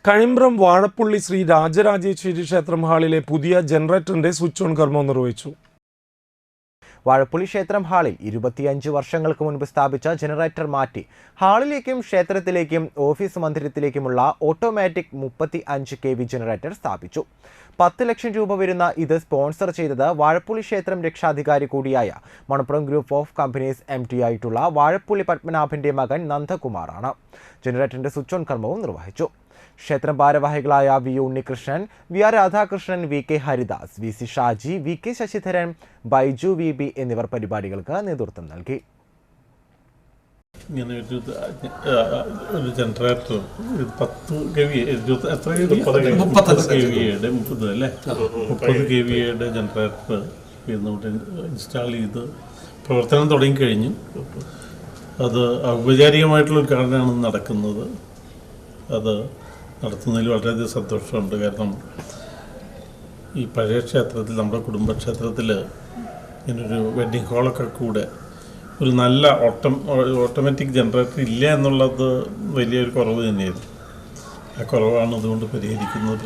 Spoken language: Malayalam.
കഴിമ്പ്രം വാഴപ്പുള്ളി ശ്രീ രാജരാജേശ്വരി ക്ഷേത്രം ഹാളിലെ പുതിയ ജനറേറ്ററിന്റെ സ്വിച്ച് ഓൺ കർമ്മം നിർവഹിച്ചു. വാഴപ്പുള്ളി ക്ഷേത്രം ഹാളിൽ 25 വർഷങ്ങൾക്ക് മുൻപ് സ്ഥാപിച്ച ജനറേറ്റർ മാറ്റി ഹാളിലേക്കും ക്ഷേത്രത്തിലേക്കും ഓഫീസ് മന്ദിരത്തിലേക്കുമുള്ള ഓട്ടോമാറ്റിക് 35 kV ജനറേറ്റർ സ്ഥാപിച്ചു. 10 ലക്ഷം രൂപ വരുന്ന ഇത് സ്പോൺസർ ചെയ്തത് വാഴപ്പുള്ളി ക്ഷേത്രം രക്ഷാധികാരി കൂടിയായ Manappuram group of companies MD ആയിട്ടുള്ള വാഴപ്പുള്ളി പത്മനാഭന്റെ മകൻ നന്ദകുമാറാണ്. ജനറേറ്ററിന്റെ സ്വിച്ച് ഓൺ കർമ്മവും നിർവഹിച്ചു. ക്ഷേത്രം ഭാരവാഹികളായ V Unnikrishnan, V R Radhakrishnan, VK Haridas, VC Shaji, VK Sasidharan, Baiju VB എന്നിവർ പരിപാടികൾക്ക് നേതൃത്വം നൽകി. ഇങ്ങനെ ഒരു ജനറേറ്റർ 10 kVയുടെ ജനറേറ്റർ ഇൻസ്റ്റാൾ ചെയ്ത് പ്രവർത്തനം തുടങ്ങിക്കഴിഞ്ഞു. അത് ഔപചാരികമായിട്ടുള്ള ഉദ്ഘാടനമാണ് നടക്കുന്നത്. അത് നടത്തുന്നതിൽ വളരെയധികം സന്തോഷമുണ്ട്. കാരണം ഈ പഴയ ക്ഷേത്രത്തിൽ, നമ്മുടെ കുടുംബക്ഷേത്രത്തിൽ ഇങ്ങനൊരു വെഡ്ഡിങ് ഹാളൊക്കെ കൂടെ ഒരു നല്ല ഓട്ടോമാറ്റിക് ജനറേറ്റർ ഇല്ല എന്നുള്ളത് വലിയൊരു കുറവ് തന്നെയായിരുന്നു. ആ കുറവാണ് അതുകൊണ്ട് പരിഹരിക്കുന്നത്.